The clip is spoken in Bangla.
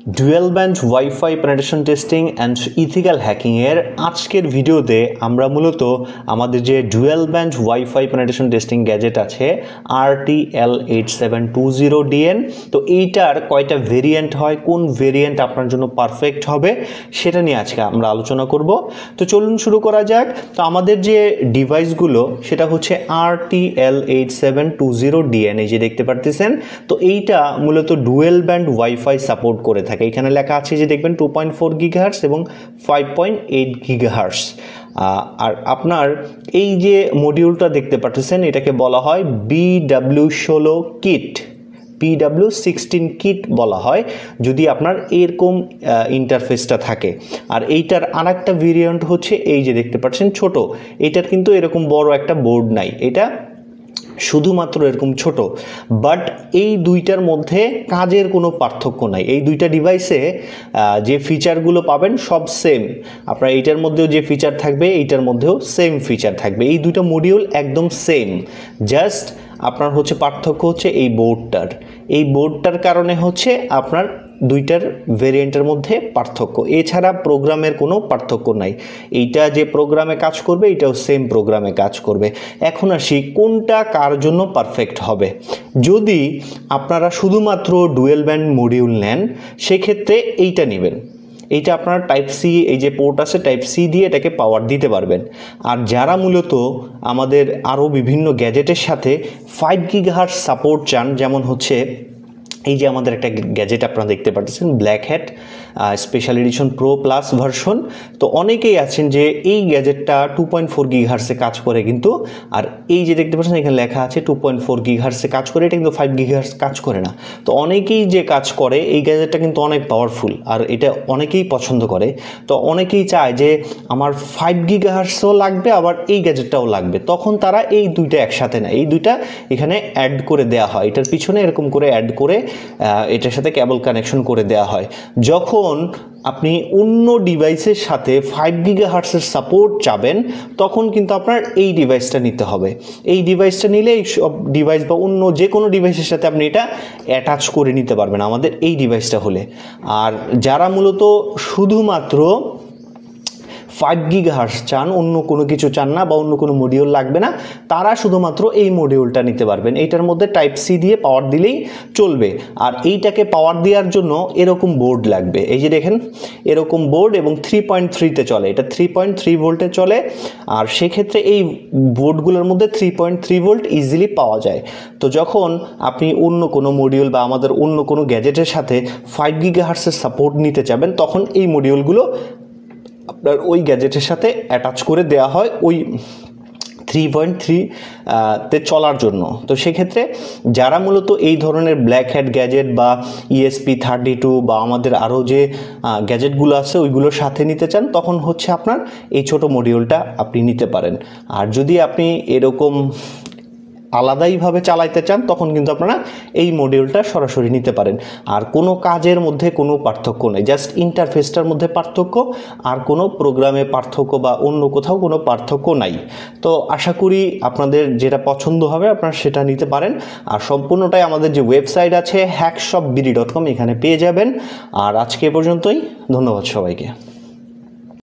Dual band WiFi penetration testing and ethical হ্যাকিংয়ের আজকের ভিডিওতে আমরা মূলত আমাদের যে dual band WiFi penetration testing gadget আছে RTL8720DN, তো এইটার কয়টা ভেরিয়েন্ট হয়, কোন ভেরিয়েন্ট আপনার জন্য পারফেক্ট হবে সেটা নিয়ে আজকে আমরা আলোচনা করব। তো চলুন শুরু করা যাক। তো আমাদের যে ডিভাইসগুলো সেটা হচ্ছে RTL8720DN, এই যে দেখতে পারতেছেন। তো এইটা মূলত ডুয়েল ব্যান্ড ওয়াইফাই সাপোর্ট করে থাকে। এখানে লেখা আছে যে দেখবেন 2.4 গিগাহার্টজ এবং 5.8 গিগাহার্টজ। আর আপনার এই যে মডিউলটা দেখতে পাচ্ছেন এটাকে বলা হয় BW16 কিট, BW16 কিট বলা হয় যদি আপনার এরকম ইন্টারফেসটা থাকে। আর এইটার আরেকটা ভেরিয়েন্ট হচ্ছে এই যে দেখতে পাচ্ছেন ছোট, এটার কিন্তু এরকম বড় একটা বোর্ড নাই, এটা শুধুমাত্র এরকম ছোট। বাট এই দুইটার মধ্যে কাজের কোনো পার্থক্য নাই। এই দুইটা ডিভাইসে যে ফিচারগুলো পাবেন সব সেম। আপনার এইটার মধ্যেও যে ফিচার থাকবে এইটার মধ্যেও সেম ফিচার থাকবে। এই দুইটা মডিউল একদম সেম, জাস্ট আপনার হচ্ছে পার্থক্য হচ্ছে এই বোর্ডটার কারণে হচ্ছে আপনার দুইটার ভেরিয়েন্টের মধ্যে পার্থক্য। এছাড়া প্রোগ্রামের কোনো পার্থক্য নাই। এইটা যে প্রোগ্রামে কাজ করবে এইটাও সেম প্রোগ্রামে কাজ করবে। এখন আসি কোনটা কার জন্য পারফেক্ট হবে। যদি আপনারা শুধুমাত্র ডুয়েল ব্যান্ড মডিউল নেন সেক্ষেত্রে এইটা নেবেন। এইটা আপনার টাইপ সি, এই যে পোর্ট আছে টাইপ সি দিয়ে এটাকে পাওয়ার দিতে পারবেন। আর যারা মূলত আমাদের আরও বিভিন্ন গ্যাজেটের সাথে 5 গিগাহার্টজ সাপোর্ট চান, যেমন হচ্ছে এই যে আমাদের একটা গ্যাজেট আপনারা দেখতে পাচ্ছেন black hat special edition pro plus version. তো অনেকেই আছেন যে এই গ্যাজেটটা 2.4 গিগাহার্টসে কাজ করে কিন্তু, আর এই যে দেখতে পাচ্ছেন এখানে লেখা আছে 2.4 গিগাহার্টসে কাজ করে, এটা কিন্তু 5 গিগাহার্টস কাজ করে না। তো অনেকেই যে কাজ করে এই গ্যাজেটটা কিন্তু অনেক পাওয়ারফুল আর এটা অনেকেই পছন্দ করে। তো অনেকেই চায় যে আমার 5 গিগাহার্টসও লাগবে আবার এই গ্যাজেটটাও লাগবে, তখন তারা এই দুইটা একসাথে নেয়। এই দুইটা এখানে অ্যাড করে দেওয়া হয়, এটার পিছনে এরকম করে অ্যাড করে এটার সাথে কেবল কানেকশন করে দেওয়া হয়। যখন আপনি অন্য ডিভাইসের সাথে 5 গিগাহার্টসের সাপোর্ট চাবেন তখন কিন্তু আপনার এই ডিভাইসটা নিতে হবে। এই ডিভাইসটা নিলে এই সব ডিভাইস বা অন্য যে কোনো ডিভাইসের সাথে আপনি এটা অ্যাটাচ করে নিতে পারবেন আমাদের এই ডিভাইসটা হলে। আর যারা মূলত শুধুমাত্র 5 গিগাহার্টজ চান, অন্য কোনো কিছু চান না বা অন্য কোনো মডিউল লাগবে না, তারা শুধুমাত্র এই মডিউলটা নিতে পারবেন। এইটার মধ্যে টাইপ সি দিয়ে পাওয়ার দিলেই চলবে। আর এইটাকে পাওয়ার দেওয়ার জন্য এরকম বোর্ড লাগবে, এই যে দেখেন এরকম বোর্ড, এবং 3.3-তে চলে, এটা 3.3 ভোল্টে চলে। আর সেক্ষেত্রে এই বোর্ডগুলোর মধ্যে 3.3 ভোল্ট ইজিলি পাওয়া যায়। তো যখন আপনি অন্য কোনো মডিউল বা আমাদের অন্য কোনো গ্যাজেটের সাথে 5 গিগাহার্টসের সাপোর্ট নিতে চাবেন তখন এই মডিউলগুলো আপনার ওই গ্যাজেটের সাথে অ্যাটাচ করে দেওয়া হয় ওই 3.3 তে চলার জন্য। তো সেক্ষেত্রে যারা মূলত এই ধরনের ব্ল্যাক হ্যাট গ্যাজেট বা ESP32 বা আমাদের আরও যে গ্যাজেটগুলো আছে ওইগুলোর সাথে নিতে চান তখন হচ্ছে আপনার এই ছোট মডিউলটা আপনি নিতে পারেন। আর যদি আপনি এরকম আলাদাইভাবে চালাইতে চান তখন কিন্তু আপনারা এই মডিউলটা সরাসরি নিতে পারেন। আর কোনো কাজের মধ্যে কোনো পার্থক্য নেই, জাস্ট ইন্টারফেসটার মধ্যে পার্থক্য, আর কোনো প্রোগ্রামে পার্থক্য বা অন্য কোথাও কোনো পার্থক্য নাই। তো আশা করি আপনাদের যেটা পছন্দ হবে আপনারা সেটা নিতে পারেন। আর সম্পূর্ণটাই আমাদের যে ওয়েবসাইট আছে hackshopbd.com, এখানে পেয়ে যাবেন। আর আজকে পর্যন্তই, ধন্যবাদ সবাইকে।